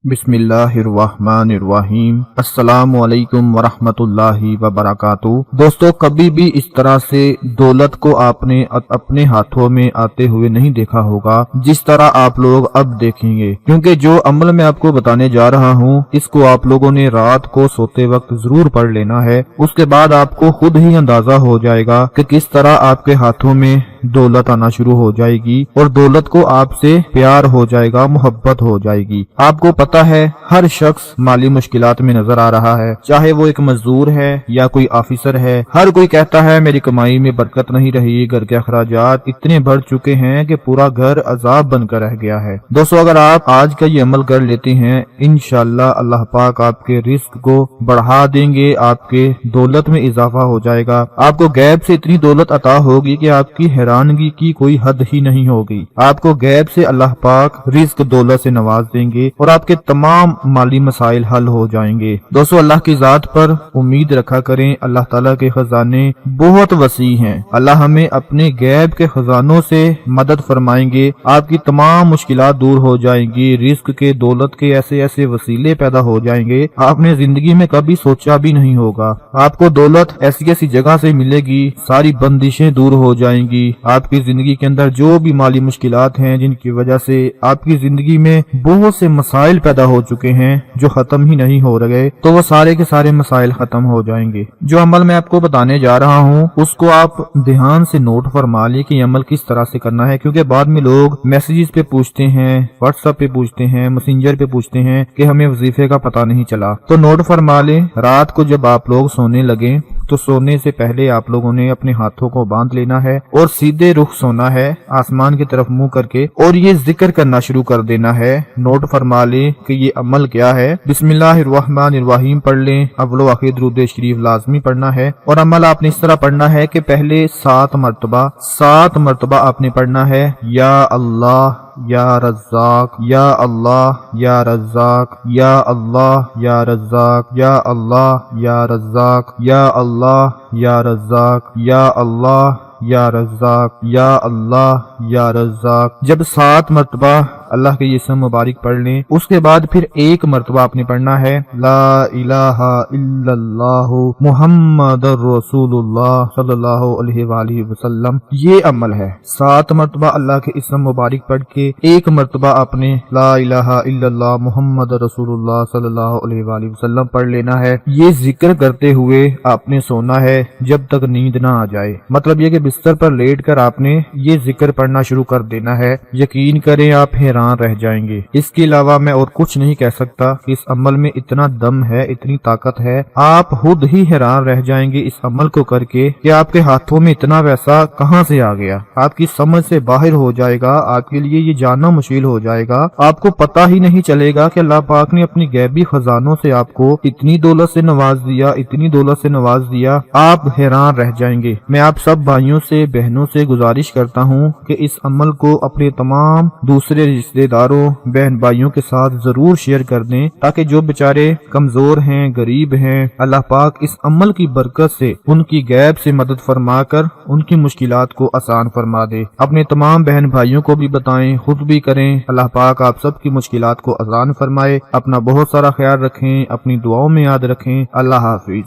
बिस्मिल्लाहिर्रहमानिर्रहीम। अस्सलामु अलैकुम वरहमतुल्लाहि वबरकातुहू। दोस्तों, कभी भी इस तरह से दौलत को आपने अपने हाथों में आते हुए नहीं देखा होगा जिस तरह आप लोग अब देखेंगे, क्योंकि जो अमल मैं आपको बताने जा रहा हूँ इसको आप लोगों ने रात को सोते वक्त जरूर पढ़ लेना है। उसके बाद आपको खुद ही अंदाजा हो जाएगा कि किस तरह आपके हाथों में दौलत आना शुरू हो जाएगी और दौलत को आपसे प्यार हो जाएगा, मोहब्बत हो जाएगी। आपको पता है हर शख्स माली मुश्किलात में नजर आ रहा है, चाहे वो एक मजदूर है या कोई ऑफिसर है। हर कोई कहता है मेरी कमाई में बरकत नहीं रही, घर के अखराजात इतने बढ़ चुके हैं कि पूरा घर अजाब बनकर रह गया है। दोस्तों, अगर आप आज का ये अमल कर लेते हैं, इंशाल्लाह अल्लाह पाक आपके रिस्क को बढ़ा देंगे, आपके दौलत में इजाफा हो जाएगा। आपको गैब से इतनी दौलत अता होगी कि आपकी हैरानगी की कोई हद ही नहीं होगी। आपको गैब से अल्लाह पाक रिस्क दौलत से नवाज देंगे और आपके तमाम माली मसाइल हल हो जाएंगे। दोस्तों, अल्लाह की जात पर उम्मीद रखा करें, अल्लाह ताला के खजाने बहुत वसी हैं। अल्लाह हमें अपने गैब के खजानों से मदद फरमाएंगे, आपकी तमाम मुश्किलात दूर हो जाएंगी, रिस्क के दौलत के ऐसे ऐसे वसीले पैदा हो जाएंगे आपने जिंदगी में कभी सोचा भी नहीं होगा। आपको दौलत ऐसी ऐसी जगह से मिलेगी, सारी बंदिशें दूर हो जाएंगी। आपकी जिंदगी के अंदर जो भी माली मुश्किलात हैं जिनकी वजह से आपकी जिंदगी में बहुत से मसाइल पैदा हो चुके हैं जो खत्म ही नहीं हो रहे, तो वो सारे के सारे मसाइल खत्म हो जाएंगे। जो अमल मैं आपको बताने जा रहा हूँ उसको आप ध्यान से नोट फरमा लिए कि अमल किस तरह से करना है, क्योंकि बाद में लोग मैसेजेस पे पूछते हैं, व्हाट्सएप पे पूछते हैं, मैसेंजर पे पूछते हैं कि हमें वजीफे का पता नहीं चला। तो नोट फरमा ले, रात को जब आप लोग सोने लगे तो सोने से पहले आप लोगों ने अपने हाथों को बांध लेना है और सीधे रुख सोना है, आसमान की तरफ मुंह करके, और ये जिक्र करना शुरू कर देना है। नोट फरमा ले कि ये अमल क्या है। बिस्मिल्लाहिर्रहमानिर्रहीम पढ़ लें, अव्वल आखिर दुरूद शरीफ लाजमी पढ़ना है। और अमल आपने इस तरह पढ़ना है कि पहले 7 मरतबा आपने पढ़ना है, या अल्लाह या रज़्ज़ाक, या अल्लाह या रज़्ज़ाक, या अल्लाह या रज़्ज़ाक, या अल्लाह या रज़्ज़ाक, या अल्लाह या रज़्ज़ाक, या अल्लाह या रज़्ज़ाक, या अल्लाह या रज़्ज़ाक। जब 7 मरतबा अल्लाह के ये इसम मुबारक पढ़ लें, उसके बाद फिर 1 मरतबा आपने पढ़ना है, ला इलाहा इल्लल्लाहु मुहम्मदुर रसूलुल्लाह सल्लल्लाहु अलैहि वसल्लम। ये अमल है। 7 मरतबा अल्लाह के इसम मुबारक पढ़ के 1 मरतबा आपने ला इलाहा इल्लल्लाह मुहम्मदुर रसूलुल्लाह सल्लल्लाहु अलैहि वसल्लम पढ़ लेना है। ये जिक्र करते हुए आपने सोना है जब तक नींद ना आ जाए। मतलब ये कि बिस्तर पर लेट कर आपने ये जिक्र पढ़ना शुरू कर देना है। यकीन करें आप हैरान रह जाएंगे। इसके अलावा मैं और कुछ नहीं कह सकता कि इस अमल में इतना दम है, इतनी ताकत है, आप खुद ही हैरान रह जाएंगे इस अमल को करके कि आपके हाथों में इतना पैसा कहां से आ गया। आपकी समझ से बाहर हो जाएगा, आपके लिए ये जानना मुश्किल हो जाएगा। आपको पता ही नहीं चलेगा कि अल्लाह पाक ने अपनी गैबी खजानों से आपको इतनी दौलत से नवाज दिया, इतनी दौलत से नवाज दिया, आप हैरान रह जाएंगे। मैं आप सब भाइयों से, बहनों से गुजारिश करता हूँ कि इस अमल को अपने तमाम दूसरे रिश्तेदारों, बहन भाइयों के साथ जरूर शेयर कर दें, ताकि जो बेचारे कमजोर हैं, गरीब हैं, अल्लाह पाक इस अमल की बरकत से उनकी गैब से मदद फरमा कर उनकी मुश्किलात को आसान फरमा दे। अपने तमाम बहन भाइयों को भी बताएं, खुद भी करें। अल्लाह पाक आप सबकी मुश्किलात को आसान फरमाए। अपना बहुत सारा ख्याल रखें, अपनी दुआओं में याद रखें। अल्लाह हाफिज।